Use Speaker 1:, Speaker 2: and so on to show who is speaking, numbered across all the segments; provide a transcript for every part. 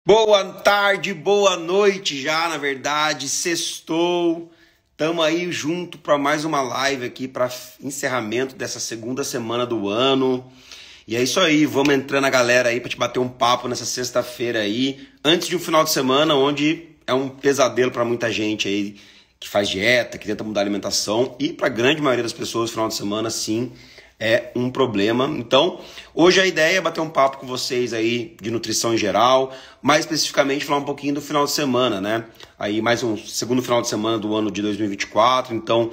Speaker 1: Boa tarde, boa noite já, na verdade, sextou. Tamo aí junto para mais uma live aqui para encerramento dessa segunda semana do ano. E é isso aí, vamos entrando a galera aí para te bater um papo nessa sexta-feira aí, antes de um final de semana onde é um pesadelo para muita gente aí que faz dieta, que tenta mudar a alimentação, e para a grande maioria das pessoas, o final de semana sim é um problema. Então, hoje a ideia é bater um papo com vocês aí de nutrição em geral, mais especificamente falar um pouquinho do final de semana, né? Aí mais um segundo final de semana do ano de 2024, então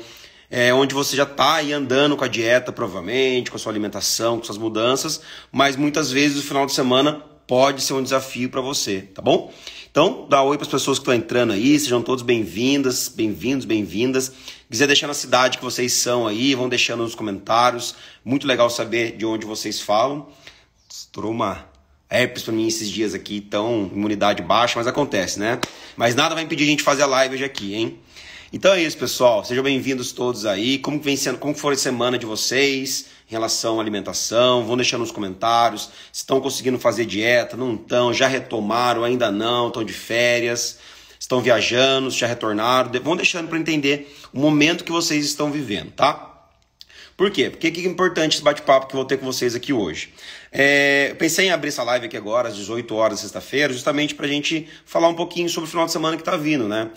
Speaker 1: onde você já está aí andando com a dieta, provavelmente, com a sua alimentação, com suas mudanças, mas muitas vezes o final de semana pode ser um desafio para você, tá bom? Então, dá oi para as pessoas que estão entrando aí, sejam todos bem-vindas, bem-vindos, bem-vindas. Quiser deixar na cidade que vocês são aí, vão deixando nos comentários. Muito legal saber de onde vocês falam. Estourou uma herpes para mim esses dias aqui, então imunidade baixa, mas acontece, né? Mas nada vai impedir a gente de fazer a live hoje aqui, hein? Então é isso, pessoal. Sejam bem-vindos todos aí. Como foi a semana de vocês em relação à alimentação? Vão deixando nos comentários. Se estão conseguindo fazer dieta, não estão, já retomaram, ainda não, estão de férias, estão viajando, já retornaram. Vão deixando para entender o momento que vocês estão vivendo, tá? Por quê? Porque que é importante esse bate-papo que eu vou ter com vocês aqui hoje. Eu pensei em abrir essa live aqui agora, às 18 horas, sexta-feira, justamente para a gente falar um pouquinho sobre o final de semana que está vindo, né?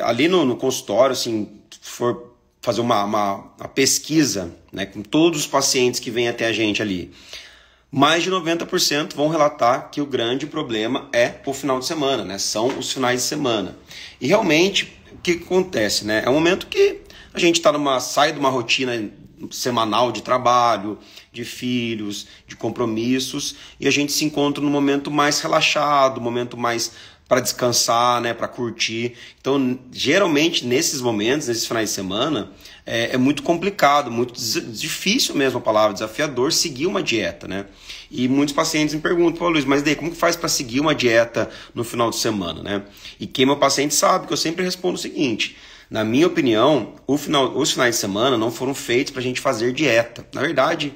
Speaker 1: Ali no consultório, assim, se for fazer uma pesquisa, né, com todos os pacientes que vêm até a gente ali, mais de 90% vão relatar que o grande problema é o final de semana, né? São os finais de semana. E realmente, o que acontece, né? É um momento que a gente sai de uma rotina semanal de trabalho, de filhos, de compromissos, e a gente se encontra num momento mais relaxado, um momento mais para descansar, né, para curtir. Então, geralmente, nesses momentos, nesses finais de semana, é muito complicado, muito difícil mesmo a palavra, desafiador, seguir uma dieta, né? E muitos pacientes me perguntam, Pô, Luiz, mas daí como que faz para seguir uma dieta no final de semana, né? E quem é meu paciente sabe que eu sempre respondo o seguinte: na minha opinião, os finais de semana não foram feitos para a gente fazer dieta. Na verdade,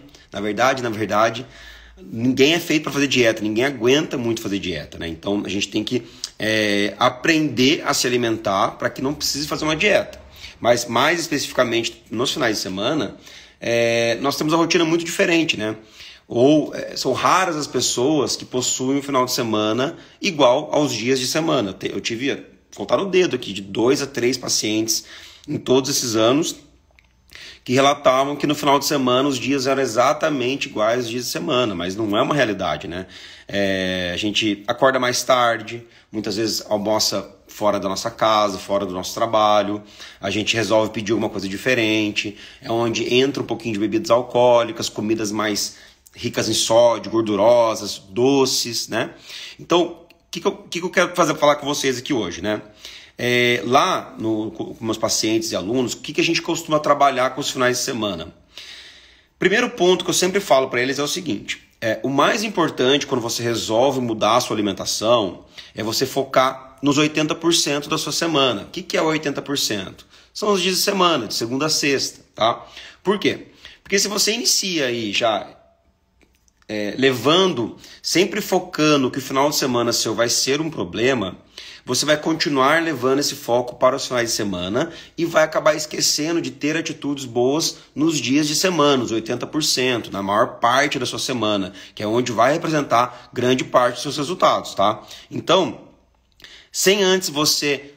Speaker 1: ninguém é feito para fazer dieta, ninguém aguenta muito fazer dieta, né? Então a gente tem que aprender a se alimentar para que não precise fazer uma dieta. Mas mais especificamente nos finais de semana, nós temos uma rotina muito diferente, né? São raras as pessoas que possuem um final de semana igual aos dias de semana. Eu tive, contar no dedo aqui, de 2 a 3 pacientes em todos esses anos que relatavam que no final de semana os dias eram exatamente iguais aos dias de semana, mas não é uma realidade, né? A gente acorda mais tarde, muitas vezes almoça fora da nossa casa, fora do nosso trabalho, a gente resolve pedir alguma coisa diferente, é onde entra um pouquinho de bebidas alcoólicas, comidas mais ricas em sódio, gordurosas, doces, né? Então, o que eu quero falar com vocês aqui hoje, né? Lá com meus pacientes e alunos, o que a gente costuma trabalhar com os finais de semana? Primeiro ponto que eu sempre falo para eles é o seguinte: o mais importante quando você resolve mudar a sua alimentação é você focar nos 80% da sua semana. O que é o 80%? São os dias de semana, de segunda a sexta, tá? Por quê? Porque se você inicia aí já sempre focando que o final de semana seu vai ser um problema, você vai continuar levando esse foco para os finais de semana e vai acabar esquecendo de ter atitudes boas nos dias de semana, os 80%, na maior parte da sua semana, que é onde vai representar grande parte dos seus resultados, tá? Então, sem antes você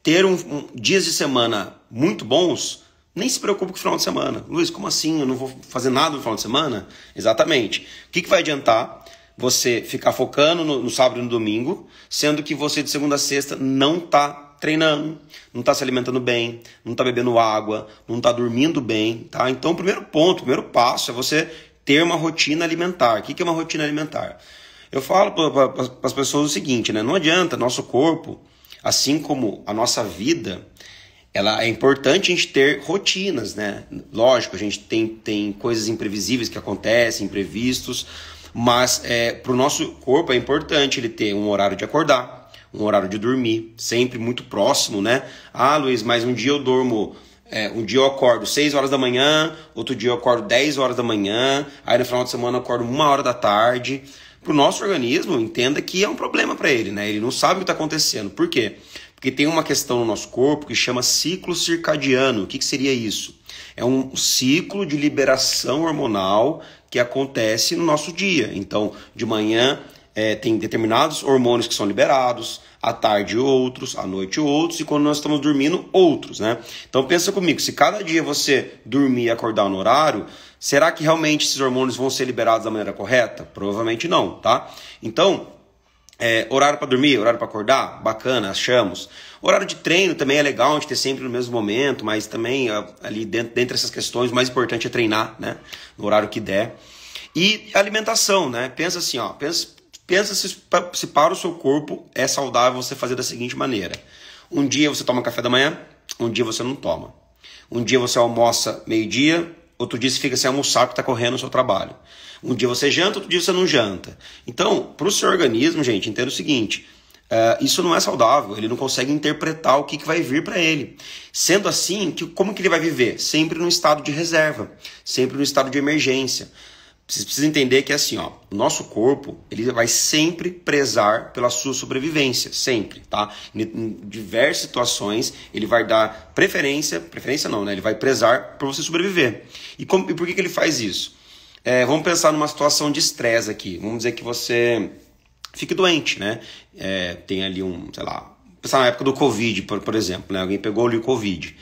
Speaker 1: ter dias de semana muito bons, nem se preocupe com o final de semana. Luiz, como assim? Eu não vou fazer nada no final de semana? Exatamente. O que vai adiantar você ficar focando no sábado e no domingo, sendo que você de segunda a sexta não está treinando, não está se alimentando bem, não está bebendo água, não está dormindo bem, tá? Então, o primeiro passo é você ter uma rotina alimentar. O que é uma rotina alimentar? Eu falo para as pessoas o seguinte, né? Não adianta, nosso corpo, assim como a nossa vida, é importante a gente ter rotinas, né? Lógico, a gente tem coisas imprevisíveis que acontecem, imprevistos, mas para o nosso corpo é importante ele ter um horário de acordar, um horário de dormir, sempre muito próximo, né? Ah, Luiz, mas um dia eu durmo, um dia eu acordo 6 horas da manhã, outro dia eu acordo 10 horas da manhã, aí no final de semana eu acordo 1 hora da tarde. Para o nosso organismo, entenda que é um problema para ele, né? Ele não sabe o que está acontecendo. Por quê? Porque tem uma questão no nosso corpo que chama ciclo circadiano. O que seria isso? É um ciclo de liberação hormonal que acontece no nosso dia. Então, de manhã tem determinados hormônios que são liberados, à tarde outros, à noite outros, e quando nós estamos dormindo, outros, né? Então pensa comigo, se cada dia você dormir e acordar no horário, será que realmente esses hormônios vão ser liberados da maneira correta? Provavelmente não, tá? Então, horário para dormir, horário para acordar, bacana, achamos. Horário de treino também é legal, a gente ter sempre no mesmo momento, mas também ali dentre essas questões, o mais importante é treinar, né? No horário que der. E alimentação, né? Pensa assim, ó, pensa se para o seu corpo é saudável você fazer da seguinte maneira. Um dia você toma café da manhã, um dia você não toma. Um dia você almoça meio-dia, outro dia você fica sem almoçar porque está correndo no seu trabalho. Um dia você janta, outro dia você não janta. Então, para o seu organismo, gente, entenda o seguinte, isso não é saudável, ele não consegue interpretar o que vai vir para ele. Sendo assim, como que ele vai viver? Sempre num estado de reserva, sempre num estado de emergência. Você precisa entender que assim, ó, o nosso corpo ele vai sempre prezar pela sua sobrevivência, sempre, tá? Em diversas situações ele vai dar preferência não, né? Ele vai prezar por você sobreviver. E por que ele faz isso? Vamos pensar numa situação de estresse aqui. Vamos dizer que você fique doente, né? Tem ali pensar na época do Covid, por exemplo, né? Alguém pegou ali o Covid.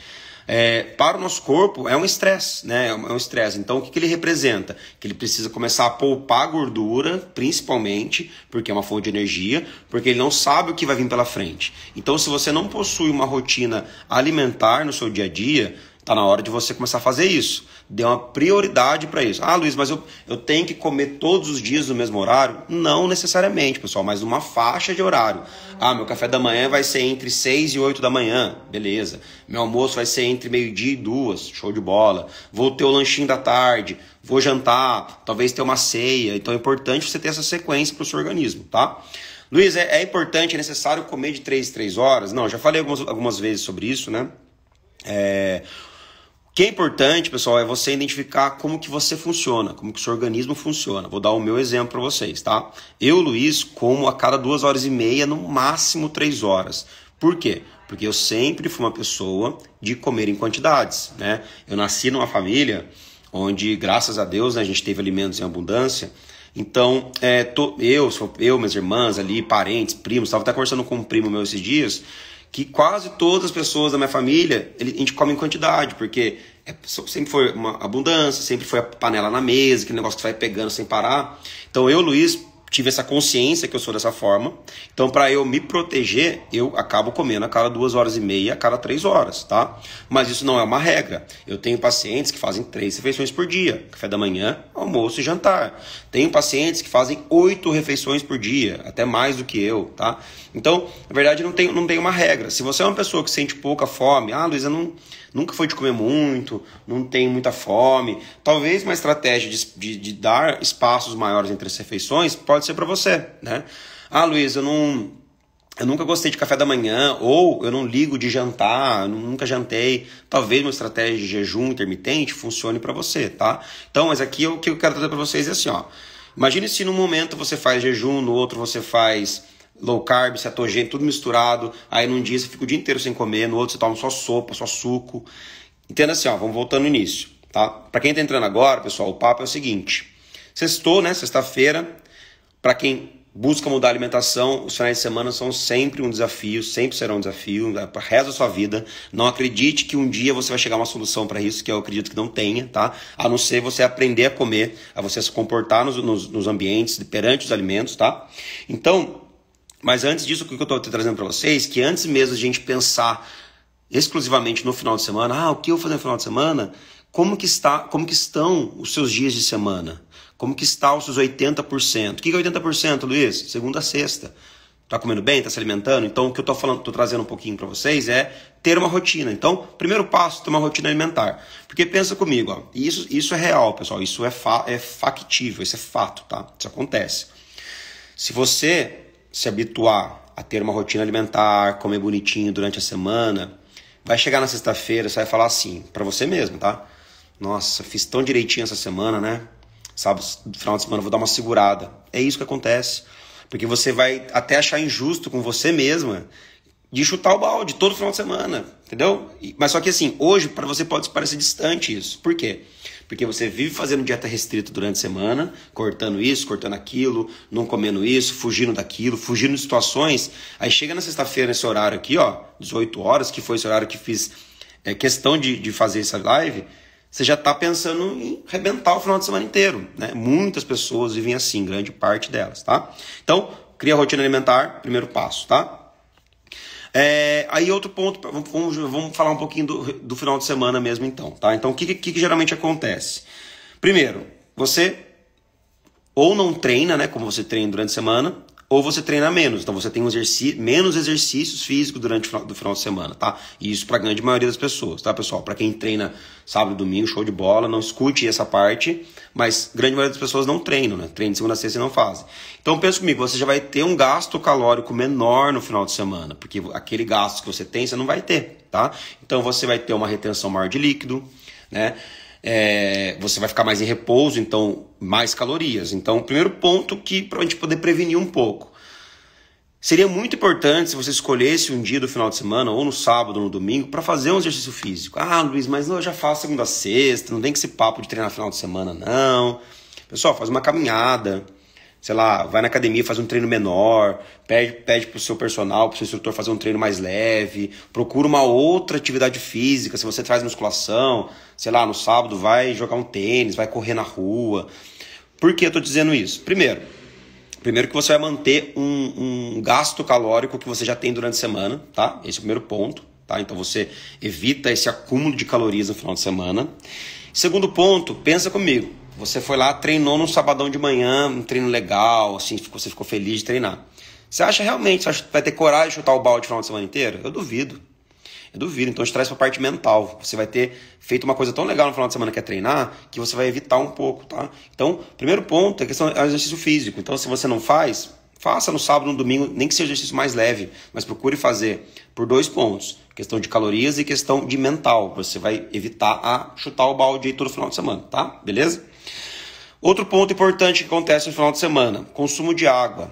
Speaker 1: Para o nosso corpo é um estresse, né? É um estresse. Então o que ele representa? Que ele precisa começar a poupar gordura, principalmente, porque é uma fonte de energia, porque ele não sabe o que vai vir pela frente. Então se você não possui uma rotina alimentar no seu dia a dia, está na hora de você começar a fazer isso. Dê uma prioridade para isso. Ah, Luiz, mas eu tenho que comer todos os dias no mesmo horário? Não necessariamente, pessoal, mas numa faixa de horário. Ah, meu café da manhã vai ser entre 6 e 8 da manhã. Beleza. Meu almoço vai ser entre meio-dia e 2. Show de bola. Vou ter o lanchinho da tarde. Vou jantar. Talvez ter uma ceia. Então é importante você ter essa sequência para o seu organismo, tá? Luiz, é importante, é necessário comer de 3 em 3 horas? Não, já falei algumas vezes sobre isso, né? O que é importante, pessoal, é você identificar como que você funciona, como que o seu organismo funciona. Vou dar o meu exemplo para vocês, tá? Eu, Luiz, como a cada 2 horas e meia, no máximo 3 horas. Por quê? Porque eu sempre fui uma pessoa de comer em quantidades, né? Eu nasci numa família onde, graças a Deus, né, a gente teve alimentos em abundância. Então, eu, minhas irmãs ali, parentes, primos, estava até conversando com um primo meu esses dias, que quase todas as pessoas da minha família, a gente come em quantidade, porque sempre foi uma abundância, sempre foi a panela na mesa, aquele negócio que você vai pegando sem parar. Então eu, Luiz, tive essa consciência que eu sou dessa forma. Então, para eu me proteger, eu acabo comendo a cada 2 horas e meia, a cada 3 horas, tá? Mas isso não é uma regra. Eu tenho pacientes que fazem 3 refeições por dia. Café da manhã, almoço e jantar. Tenho pacientes que fazem 8 refeições por dia, até mais do que eu, tá? Então, na verdade, não tem uma regra. Se você é uma pessoa que sente pouca fome, Luísa, nunca foi de comer muito, não tem muita fome, talvez uma estratégia de dar espaços maiores entre as refeições pode ser para você, né? Luiz, eu nunca gostei de café da manhã, ou eu não ligo de jantar, nunca jantei. Talvez uma estratégia de jejum intermitente funcione para você, tá? Então, mas aqui o que eu quero trazer para vocês é assim, ó. Imagine se num momento você faz jejum, no outro você faz low carb, cetogênico, tudo misturado. Aí num dia você fica o dia inteiro sem comer, no outro você toma só sopa, só suco. Entenda assim, ó, vamos voltando no início, tá? Para quem tá entrando agora, pessoal, o papo é o seguinte. Sextou, né? Sexta-feira. Para quem busca mudar a alimentação, os finais de semana são sempre um desafio, sempre serão um desafio, para o resto da sua vida. Não acredite que um dia você vai chegar a uma solução para isso, que eu acredito que não tenha, tá? A não ser você aprender a comer, a você se comportar nos ambientes, perante os alimentos, tá? Então, mas antes disso, o que eu estou trazendo para vocês, que antes mesmo de a gente pensar exclusivamente no final de semana, o que eu vou fazer no final de semana, como que estão os seus dias de semana? Como que está os seus 80%? O que é 80%, Luiz? Segunda a sexta. Está comendo bem? Está se alimentando? Então, o que eu estou trazendo um pouquinho para vocês é ter uma rotina. Então, primeiro passo, ter uma rotina alimentar. Porque pensa comigo, ó, isso é real, pessoal. Isso é factível, isso é fato, tá? Isso acontece. Se você se habituar a ter uma rotina alimentar, comer bonitinho durante a semana, vai chegar na sexta-feira, você vai falar assim, para você mesmo, tá? Nossa, fiz tão direitinho essa semana, né? Sábado, no final de semana, eu vou dar uma segurada. É isso que acontece. Porque você vai até achar injusto com você mesma de chutar o balde todo final de semana, entendeu? Mas só que assim, hoje para você pode parecer distante isso. Por quê? Porque você vive fazendo dieta restrita durante a semana, cortando isso, cortando aquilo, não comendo isso, fugindo daquilo, fugindo de situações. Aí chega na sexta-feira, nesse horário aqui, ó, 18 horas, que foi esse horário que fiz questão de fazer essa live, você já está pensando em arrebentar o final de semana inteiro, né? Muitas pessoas vivem assim, grande parte delas, tá? Então, cria a rotina alimentar, primeiro passo, tá? Aí outro ponto, vamos falar um pouquinho do final de semana mesmo então, tá? Então o que geralmente acontece? Primeiro, você ou não treina, né, como você treina durante a semana, ou você treina menos. Então você tem menos exercícios físicos durante o final de semana, tá? E isso para a grande maioria das pessoas, tá, pessoal? Para quem treina sábado e domingo, show de bola, não escute essa parte, mas a grande maioria das pessoas não treinam, né? Treina de segunda a sexta e não fazem. Então pensa comigo, você já vai ter um gasto calórico menor no final de semana, porque aquele gasto que você tem, você não vai ter, tá? Então você vai ter uma retenção maior de líquido, né? Você vai ficar mais em repouso, então mais calorias. Então, o primeiro ponto que para a gente poder prevenir um pouco. Seria muito importante se você escolhesse um dia do final de semana, ou no sábado ou no domingo, para fazer um exercício físico. Ah, Luiz, mas eu já faço segunda a sexta, não tem que esse papo de treinar no final de semana, não. Pessoal, faz uma caminhada, sei lá, vai na academia, faz um treino menor, pede pro seu personal, pro seu instrutor fazer um treino mais leve, procura uma outra atividade física, se você faz musculação, sei lá, no sábado vai jogar um tênis, vai correr na rua. Por que eu tô dizendo isso? Primeiro que você vai manter um gasto calórico que você já tem durante a semana, tá? Esse é o primeiro ponto, tá? Então você evita esse acúmulo de calorias no final de semana. Segundo ponto, pensa comigo. Você foi lá, treinou num sabadão de manhã, um treino legal, assim, você ficou feliz de treinar. Você acha realmente, que vai ter coragem de chutar o balde o final de semana inteiro? Eu duvido. Então te traz pra parte mental. Você vai ter feito uma coisa tão legal no final de semana que é treinar, que você vai evitar um pouco, tá? Então, primeiro ponto é questão do exercício físico. Então, se você não faz, faça no sábado, no domingo, nem que seja um exercício mais leve, mas procure fazer por 2 pontos. Questão de calorias e questão de mental. Você vai evitar a chutar o balde aí todo final de semana, tá? Beleza? Outro ponto importante que acontece no final de semana, consumo de água.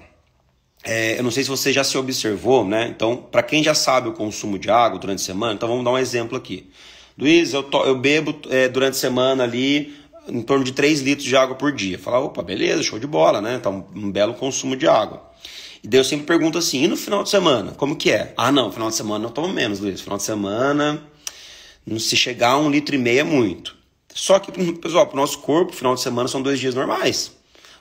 Speaker 1: Eu não sei se você já se observou, né? Então, para quem já sabe o consumo de água durante a semana, então vamos dar um exemplo aqui. Luiz, eu bebo durante a semana ali em torno de 3 litros de água por dia. Fala, opa, beleza, show de bola, né? Então, um belo consumo de água. E daí eu sempre pergunto assim, e no final de semana, como que é? Ah, não, final de semana eu tomo menos, Luiz. Final de semana, se chegar a 1,5 litro é muito. Só que, pessoal, para o nosso corpo, final de semana são 2 dias normais.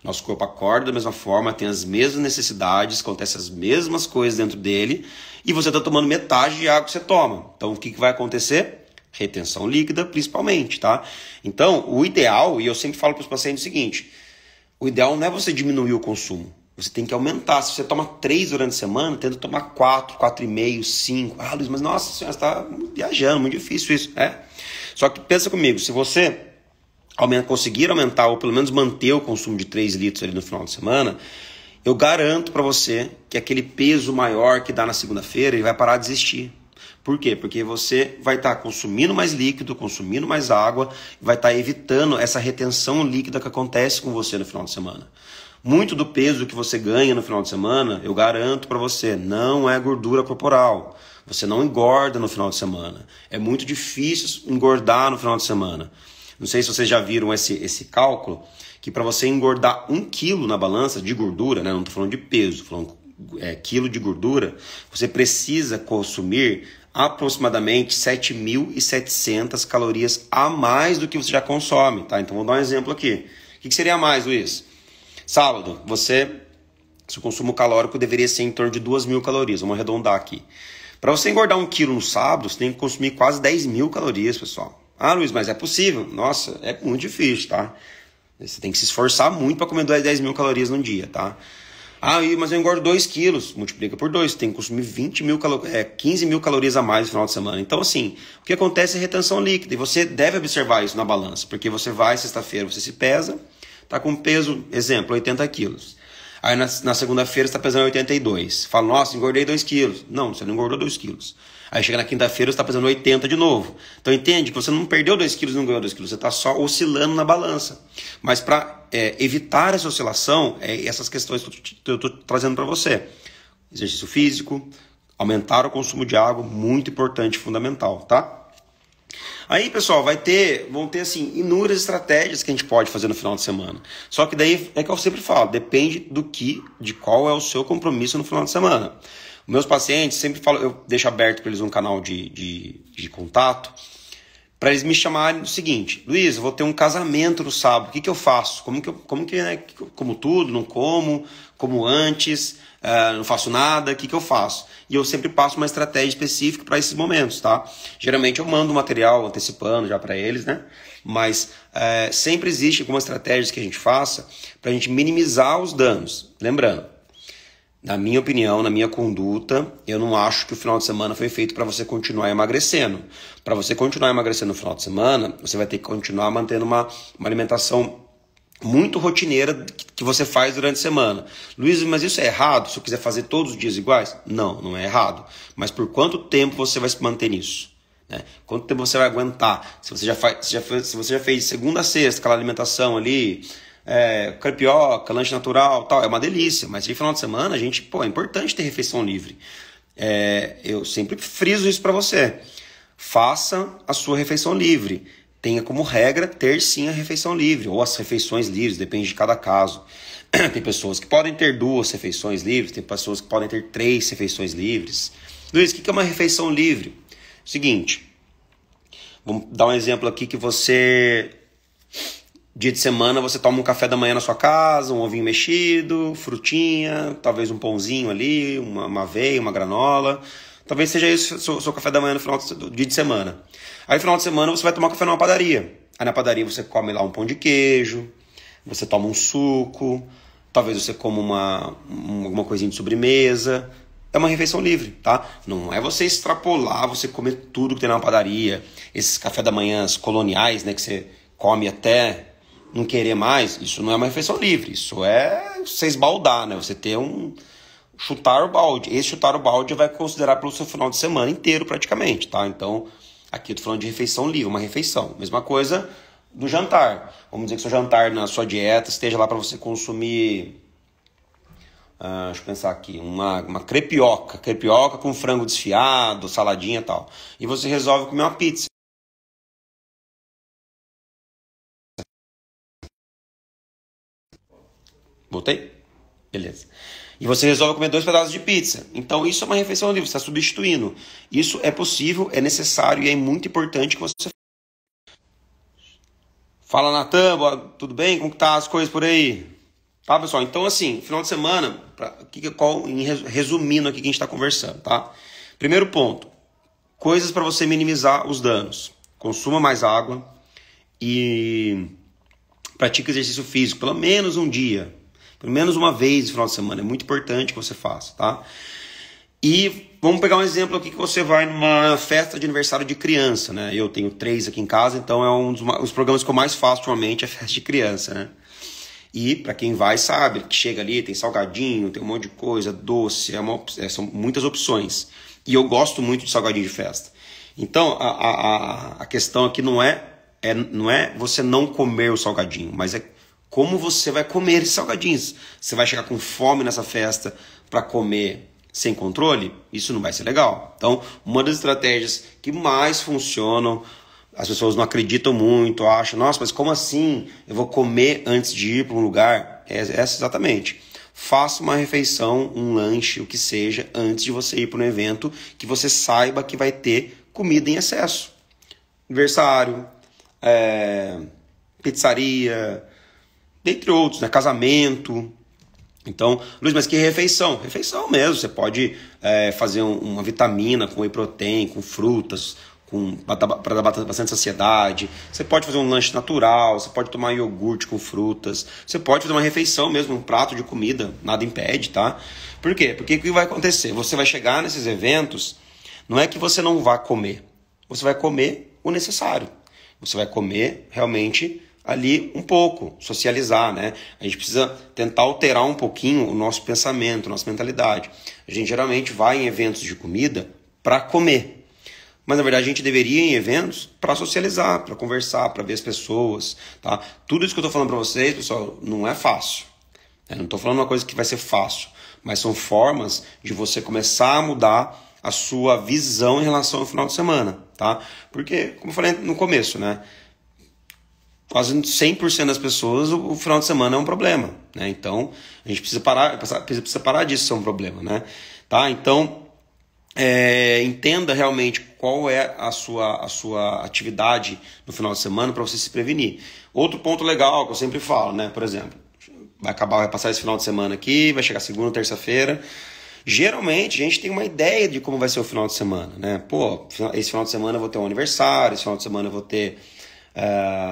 Speaker 1: Nosso corpo acorda da mesma forma, tem as mesmas necessidades, acontecem as mesmas coisas dentro dele, e você está tomando metade de água que você toma. Então, o que vai acontecer? Retenção líquida, principalmente, tá? Então, o ideal, e eu sempre falo para os pacientes o seguinte, o ideal não é você diminuir o consumo, você tem que aumentar. Se você toma 3 durante a semana, tenta tomar 4, 4,5, 5. Ah, Luiz, mas nossa senhora, você está viajando, muito difícil isso, né? Só que pensa comigo, se você conseguir aumentar ou pelo menos manter o consumo de 3 litros ali no final de semana, eu garanto para você que aquele peso maior que dá na segunda-feira, ele vai parar de existir. Por quê? Porque você vai estar consumindo mais líquido, consumindo mais água, vai estar evitando essa retenção líquida que acontece com você no final de semana. Muito do peso que você ganha no final de semana, eu garanto para você, não é gordura corporal. Você não engorda no final de semana. É muito difícil engordar no final de semana. Não sei se vocês já viram esse cálculo, que para você engordar 1 quilo na balança de gordura, né, não estou falando de peso, estou falando quilo de gordura, você precisa consumir aproximadamente 7.700 calorias a mais do que você já consome, tá? Então vou dar um exemplo aqui. O que seria a mais, Luiz? Sábado, seu consumo calórico deveria ser em torno de 2.000 calorias, vamos arredondar aqui. Para você engordar 1 quilo no sábado, você tem que consumir quase 10.000 calorias, pessoal. Ah, Luiz, mas é possível? Nossa, é muito difícil, tá? Você tem que se esforçar muito para comer 10.000 calorias num dia, tá? Ah, mas eu engordo 2 quilos. Multiplica por 2. Você tem que consumir 15.000 calorias a mais no final de semana. Então, assim, o que acontece é retenção líquida. E você deve observar isso na balança. Porque você vai, sexta-feira, você se pesa, tá com peso, exemplo, 80 quilos. Aí na segunda-feira você está pesando 82. Fala, nossa, engordei 2 quilos. Não, você não engordou 2 quilos. Aí chega na quinta-feira você está pesando 80 de novo. Então entende que você não perdeu 2 quilos, não ganhou 2 quilos. Você está só oscilando na balança. Mas para evitar essa oscilação, essas questões que eu estou trazendo para você. Exercício físico, aumentar o consumo de água, muito importante e fundamental, tá? Aí, pessoal, vão ter assim, inúmeras estratégias que a gente pode fazer no final de semana. Só que daí é que eu sempre falo, depende de qual é o seu compromisso no final de semana. Meus pacientes sempre falam, eu deixo aberto para eles um canal de contato, para eles me chamarem do seguinte: Luiz, eu vou ter um casamento no sábado, o que eu faço? Como tudo, não como antes, não faço nada, o que eu faço? E eu sempre passo uma estratégia específica para esses momentos, tá? Geralmente eu mando o material antecipando já para eles, né? Mas sempre existe algumas estratégias que a gente faça para a gente minimizar os danos. Lembrando, na minha opinião, na minha conduta, eu não acho que o final de semana foi feito para você continuar emagrecendo. Para você continuar emagrecendo no final de semana, você vai ter que continuar mantendo uma alimentação muito rotineira que você faz durante a semana. Luiz, mas isso é errado? Se eu quiser fazer todos os dias iguais? Não, não é errado. Mas por quanto tempo você vai se manter nisso? Né? Quanto tempo você vai aguentar? Se você já fez de segunda a sexta aquela alimentação ali, crepioca, lanche natural, tal, é uma delícia. Mas de final de semana, é importante ter refeição livre. Eu sempre friso isso para você. Faça a sua refeição livre. Tenha como regra ter sim a refeição livre, ou as refeições livres, depende de cada caso. Tem pessoas que podem ter 2 refeições livres, tem pessoas que podem ter 3 refeições livres. Luiz, o que é uma refeição livre? Seguinte, vamos dar um exemplo aqui que você, dia de semana, você toma um café da manhã na sua casa, um ovinho mexido, frutinha, talvez um pãozinho ali, uma aveia, uma granola. Talvez seja isso o seu café da manhã no final do dia de semana. Aí no final de semana você vai tomar café numa padaria. Aí na padaria você come lá um pão de queijo, você toma um suco, talvez você coma alguma coisinha de sobremesa. É uma refeição livre, tá? Não é você extrapolar, você comer tudo que tem na padaria. Esses café da manhã coloniais, né, que você come até não querer mais. Isso não é uma refeição livre. Isso é você esbaldar, né? Você ter chutar o balde. Esse chutar o balde vai considerar pelo seu final de semana inteiro praticamente, tá? Então, aqui eu tô falando de refeição livre, uma refeição. Mesma coisa do jantar. Vamos dizer que seu jantar na sua dieta esteja lá para você consumir, deixa eu pensar aqui, uma crepioca com frango desfiado, saladinha e tal. E você resolve comer uma pizza. Voltei? Beleza. E você resolve comer 2 pedaços de pizza. Então isso é uma refeição livre, você está substituindo. Isso é possível, é necessário e é muito importante que você... Fala, Natan, tudo bem? Como que tá as coisas por aí? Tá, pessoal? Então assim, final de semana, resumindo aqui que a gente está conversando, tá? Primeiro ponto, coisas para você minimizar os danos. Consuma mais água e pratique exercício físico, pelo menos um dia. Pelo menos uma vez no final de semana. É muito importante que você faça, tá? E vamos pegar um exemplo aqui que você vai numa festa de aniversário de criança, né? Eu tenho 3 aqui em casa, então é um dos programas que eu mais faço ultimamente, é festa de criança, né? E para quem vai sabe que chega ali, tem salgadinho, tem um monte de coisa, doce, são muitas opções. E eu gosto muito de salgadinho de festa. Então a questão aqui não é você não comer o salgadinho, mas é como você vai comer esses salgadinhos. Você vai chegar com fome nessa festa para comer sem controle? Isso não vai ser legal. Então, uma das estratégias que mais funcionam, as pessoas não acreditam muito, acham, nossa, mas como assim eu vou comer antes de ir para um lugar? É essa exatamente. Faça uma refeição, um lanche, o que seja, antes de você ir para um evento que você saiba que vai ter comida em excesso. Aniversário, pizzaria, dentre outros, né? Casamento. Então, Luiz, mas que refeição? Refeição mesmo. Você pode fazer uma vitamina com whey protein, com frutas, para dar bastante saciedade. Você pode fazer um lanche natural, você pode tomar iogurte com frutas. Você pode fazer uma refeição mesmo, um prato de comida, nada impede, tá? Por quê? Porque o que vai acontecer? Você vai chegar nesses eventos, não é que você não vá comer. Você vai comer o necessário. Você vai comer realmente ali um pouco, socializar, né? A gente precisa tentar alterar um pouquinho o nosso pensamento, a nossa mentalidade. A gente geralmente vai em eventos de comida para comer. Mas na verdade a gente deveria ir em eventos para socializar, para conversar, para ver as pessoas, tá? Tudo isso que eu estou falando para vocês, pessoal, não é fácil. Eu não estou falando uma coisa que vai ser fácil, mas são formas de você começar a mudar a sua visão em relação ao final de semana, tá? Porque, como eu falei no começo, né? Quase 100% das pessoas, o final de semana é um problema, né? Então, a gente precisa parar disso ser um problema, né? Tá? Então, entenda realmente qual é a sua atividade no final de semana para você se prevenir. Outro ponto legal que eu sempre falo, né? Por exemplo, vai passar esse final de semana aqui, vai chegar segunda, terça-feira. Geralmente a gente tem uma ideia de como vai ser o final de semana, né? Pô, esse final de semana eu vou ter um aniversário, esse final de semana eu vou ter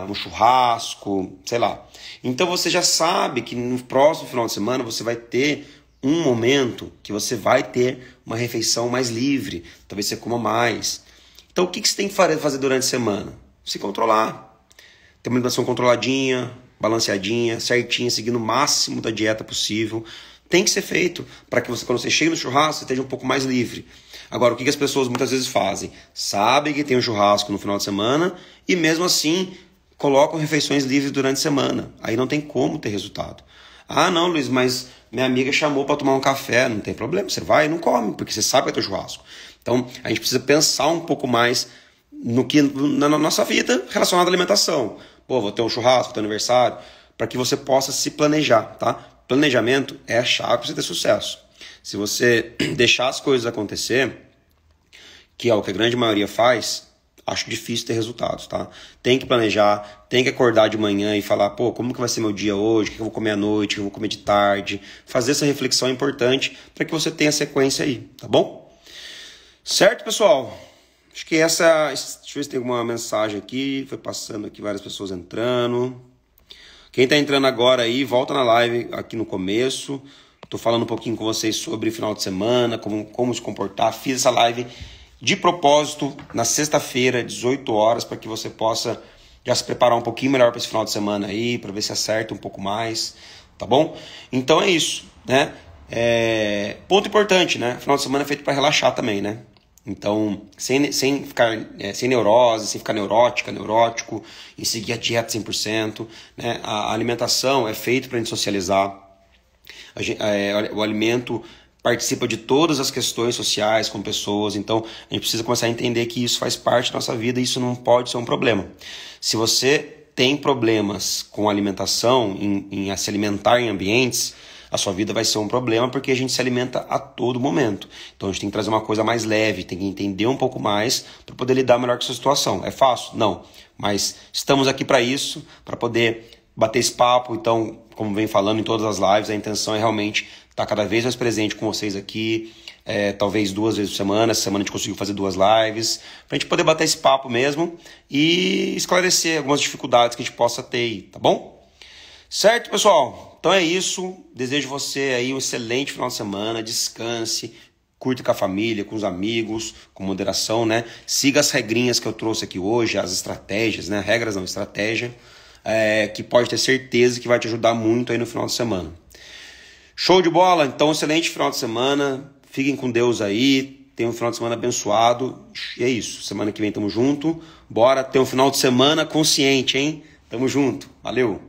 Speaker 1: um churrasco, sei lá. Então você já sabe que no próximo final de semana você vai ter um momento que você vai ter uma refeição mais livre, talvez você coma mais. Então o que você tem que fazer durante a semana? Se controlar, ter uma alimentação controladinha, balanceadinha, certinha, seguindo o máximo da dieta possível. Tem que ser feito para que você, quando você chega no churrasco, você esteja um pouco mais livre. Agora, o que as pessoas muitas vezes fazem? Sabem que tem um churrasco no final de semana e mesmo assim colocam refeições livres durante a semana. Aí não tem como ter resultado. Ah, não, Luiz, mas minha amiga chamou para tomar um café. Não tem problema, você vai e não come, porque você sabe que é teu churrasco. Então, a gente precisa pensar um pouco mais na nossa vida relacionada à alimentação. Pô, vou ter um churrasco, vou ter um aniversário, para que você possa se planejar, tá? Planejamento é a chave para você ter sucesso. Se você deixar as coisas acontecer, que é o que a grande maioria faz, acho difícil ter resultados, tá? Tem que planejar, tem que acordar de manhã e falar, pô, como que vai ser meu dia hoje, o que eu vou comer à noite, o que eu vou comer de tarde. Fazer essa reflexão é importante para que você tenha sequência aí, tá bom? Certo, pessoal? Acho que deixa eu ver se tem alguma mensagem aqui, foi passando aqui várias pessoas entrando. Quem está entrando agora aí, volta na live aqui no começo. Estou falando um pouquinho com vocês sobre final de semana, como se comportar. Fiz essa live de propósito na sexta-feira, 18 horas, para que você possa já se preparar um pouquinho melhor para esse final de semana aí, para ver se acerta um pouco mais, tá bom? Então é isso, né? Ponto importante, né? Final de semana é feito para relaxar também, né? Então, sem ficar sem neurose, sem ficar neurótico, e seguir a dieta 100%. Né? A alimentação é feita para a gente socializar. O alimento participa de todas as questões sociais com pessoas. Então, a gente precisa começar a entender que isso faz parte da nossa vida e isso não pode ser um problema. Se você tem problemas com alimentação, em se alimentar em ambientes, a sua vida vai ser um problema porque a gente se alimenta a todo momento. Então a gente tem que trazer uma coisa mais leve, tem que entender um pouco mais para poder lidar melhor com essa situação. É fácil? Não. Mas estamos aqui para isso, para poder bater esse papo. Então, como vem falando em todas as lives, a intenção é realmente estar cada vez mais presente com vocês aqui. Talvez 2 vezes por semana. Essa semana a gente conseguiu fazer 2 lives, para a gente poder bater esse papo mesmo e esclarecer algumas dificuldades que a gente possa ter aí, tá bom? Certo, pessoal? Então é isso. Desejo você aí um excelente final de semana. Descanse, curta com a família, com os amigos, com moderação, né? Siga as regrinhas que eu trouxe aqui hoje, as estratégias, né? Regras não, estratégia, que pode ter certeza que vai te ajudar muito aí no final de semana. Show de bola? Então, excelente final de semana. Fiquem com Deus aí. Tenham um final de semana abençoado. E é isso. Semana que vem tamo junto. Bora ter um final de semana consciente, hein? Tamo junto. Valeu!